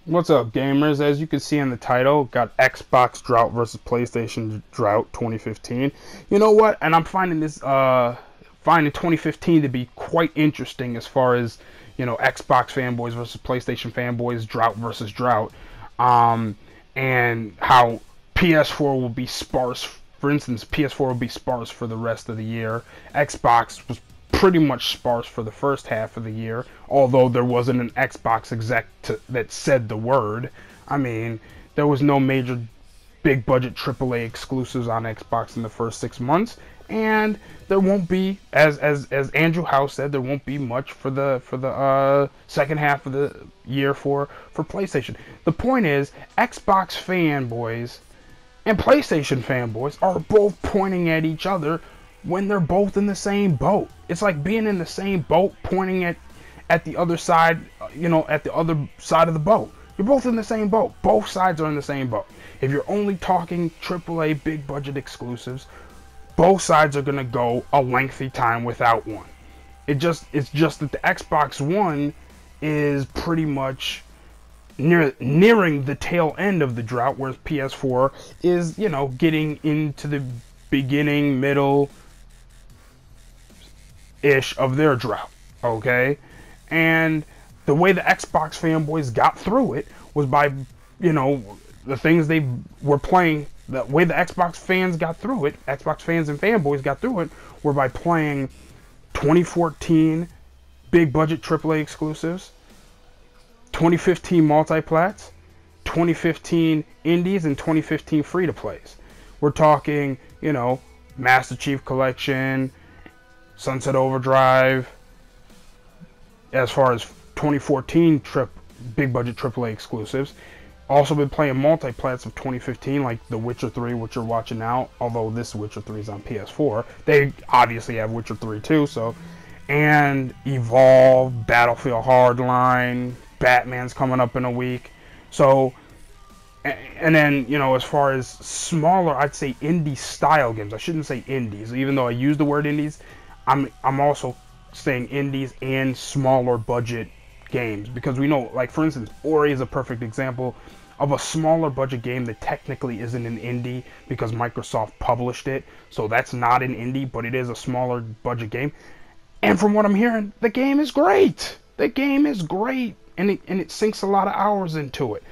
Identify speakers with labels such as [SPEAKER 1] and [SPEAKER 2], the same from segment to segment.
[SPEAKER 1] What's up, gamers? As you can see in the title, got Xbox Drought versus PlayStation Drought 2015. You know what? And I'm finding finding 2015 to be quite interesting as far as, Xbox fanboys versus PlayStation fanboys, Drought versus Drought. Um, and how PS4 will be sparse. For instance, PS4 will be sparse for the rest of the year. Xbox was pretty much sparse for the first half of the year, although there wasn't an Xbox exec that said the word. I mean, there was no major big budget AAA exclusives on Xbox in the first 6 months, and there won't be, as Andrew House said, there won't be much for the second half of the year for PlayStation. The point is, Xbox fanboys and PlayStation fanboys are both pointing at each other when they're both in the same boat. It's like being in the same boat pointing at the other side, at the other side of the boat. You're both in the same boat. Both sides are in the same boat. If you're only talking AAA big budget exclusives, both sides are going to go a lengthy time without one. It's just that the Xbox One is pretty much nearing the tail end of the drought, whereas PS4 is, getting into the beginning, middle ish of their drought. Okay? And the way the Xbox fanboys got through it was by, the things they were playing. The way the Xbox fans got through it, Xbox fans and fanboys got through it, were by playing 2014 big budget AAA exclusives, 2015 multiplats, 2015 indies, and 2015 free to plays. We're talking, Master Chief Collection, Sunset Overdrive. As far as 2014 big budget AAA exclusives, also been playing multiplats of 2015, like The Witcher 3, which you're watching now. Although this Witcher 3 is on PS4, they obviously have Witcher 3 too. So, and Evolve, Battlefield Hardline, Batman's coming up in a week. So, and then, as far as smaller, I'd say indie style games. I shouldn't say indies, even though I use the word indies. I'm also saying indies and smaller budget games, because we know, like, for instance, Ori is a perfect example of a smaller budget game that technically isn't an indie because Microsoft published it. So that's not an indie, but it is a smaller budget game. And from what I'm hearing, the game is great. The game is great, and it sinks a lot of hours into it.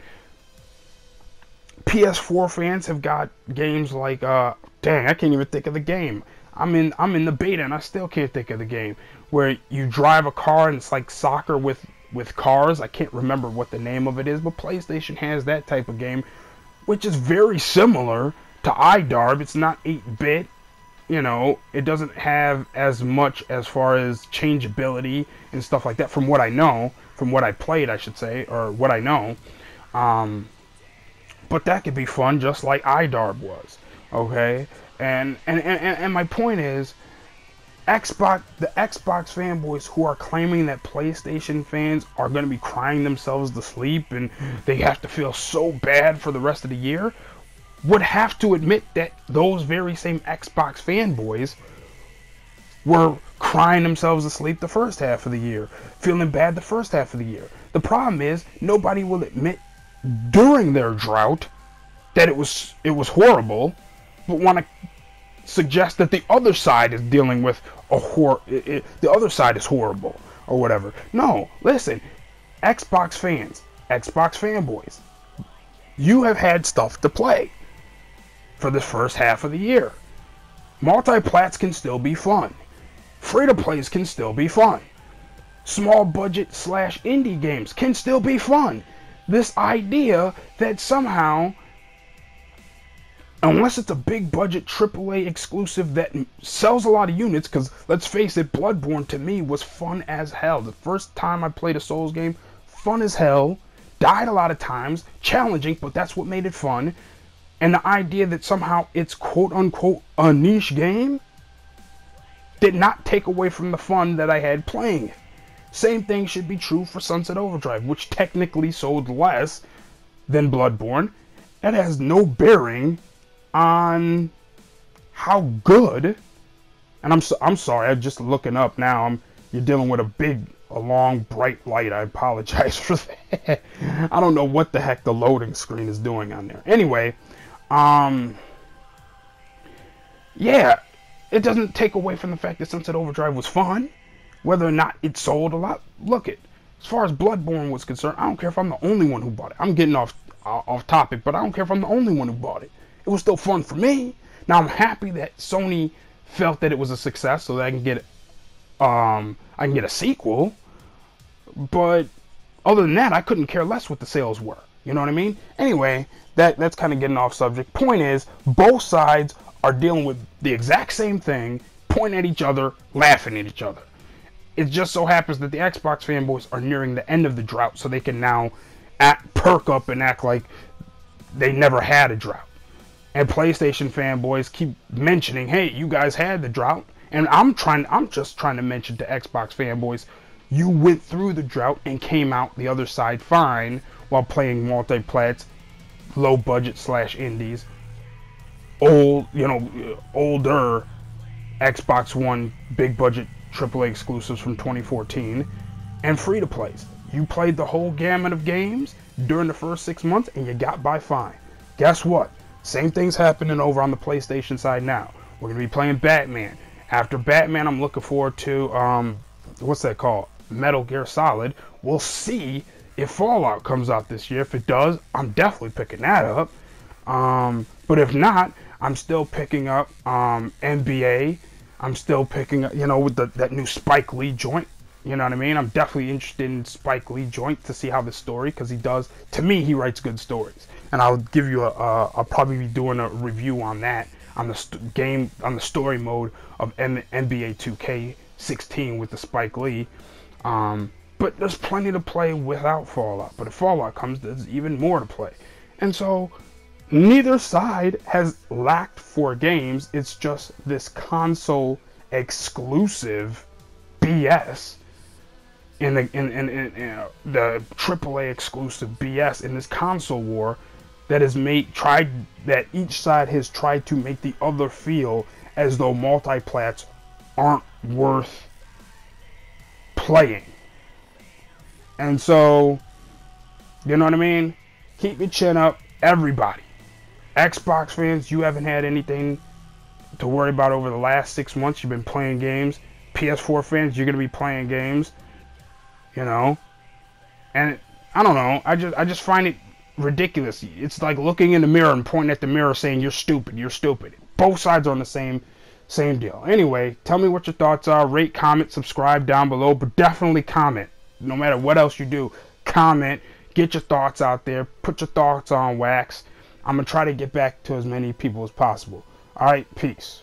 [SPEAKER 1] PS4 fans have got games like dang, I can't even think of the game. I'm in the beta and I still can't think of the game, where you drive a car and it's like soccer with cars. I can't remember what the name of it is, but PlayStation has that type of game, which is very similar to iDarb. It's not 8-bit. It doesn't have as much as far as changeability and stuff like that, from what I know, from what I played, I should say, or what I know. But that could be fun, just like iDarb was. Okay? And my point is, the Xbox fanboys who are claiming that PlayStation fans are going to be crying themselves to sleep and they have to feel so bad for the rest of the year, would have to admit that those very same Xbox fanboys were crying themselves to sleep the first half of the year, feeling bad the first half of the year. The problem is, nobody will admit during their drought that it was horrible, but want to suggest that the other side is dealing with the other side is horrible or whatever. No, listen, Xbox fans, Xbox fanboys, you have had stuff to play for the first half of the year. Multiplats can still be fun. Free-to-plays can still be fun. Small budget / indie games can still be fun. This idea that somehow, unless it's a big budget AAA exclusive that sells a lot of units, because let's face it, Bloodborne to me was fun as hell. The first time I played a Souls game, fun as hell, died a lot of times, challenging, but that's what made it fun. And the idea that somehow it's quote unquote a niche game did not take away from the fun that I had playing it. Same thing should be true for Sunset Overdrive, which technically sold less than Bloodborne. It has no bearing on how good, and I'm sorry, I'm just looking up now. You're dealing with a a long bright light. I apologize for that. I don't know what the heck the loading screen is doing on there. Anyway, yeah, it doesn't take away from the fact that Sunset Overdrive was fun, whether or not it sold a lot. Look it, as far as Bloodborne was concerned, I don't care if I'm the only one who bought it. I'm getting off topic, but I don't care if I'm the only one who bought it. It was still fun for me. Now I'm happy that Sony felt that it was a success, so that I can get a sequel. But other than that, I couldn't care less what the sales were. You know what I mean? Anyway, that's kind of getting off subject. Point is, both sides are dealing with the exact same thing, pointing at each other, laughing at each other. It just so happens that the Xbox fanboys are nearing the end of the drought, so they can now perk up and act like they never had a drought. And PlayStation fanboys keep mentioning, hey, you guys had the drought. And I'm just trying to mention to Xbox fanboys, you went through the drought and came out the other side fine while playing multiplats, low budget / indies, older Xbox One big budget AAA exclusives from 2014, and free to plays. You played the whole gamut of games during the first 6 months and you got by fine. Guess what? Same thing's happening over on the PlayStation side now. We're going to be playing Batman. After Batman, I'm looking forward to, what's that called? Metal Gear Solid. We'll see if Fallout comes out this year. If it does, I'm definitely picking that up. But if not, I'm still picking up NBA. I'm still picking up, with that new Spike Lee joint. You know what I mean? I'm definitely interested in Spike Lee joint to see how the story, because to me, he writes good stories. And I'll give you I'll probably be doing a review on that, on the story mode of NBA 2K16 with the Spike Lee. But there's plenty to play without Fallout. But if Fallout comes, there's even more to play. And so, neither side has lacked for games. It's just this console exclusive BS. In the AAA exclusive BS in this console war that each side has tried to make the other feel as though multiplats aren't worth playing. And so, you know what I mean? Keep your chin up, everybody. Xbox fans, you haven't had anything to worry about over the last 6 months. You've been playing games. PS4 fans, you're going to be playing games. And I don't know, I just find it ridiculous. It's like looking in the mirror and pointing at the mirror saying you're stupid. Both sides are on the same deal. Anyway, tell me what your thoughts are. Rate, comment, subscribe down below, but definitely comment. No matter what else you do, comment, get your thoughts out there, put your thoughts on wax. I'm going to try to get back to as many people as possible. Alright, peace.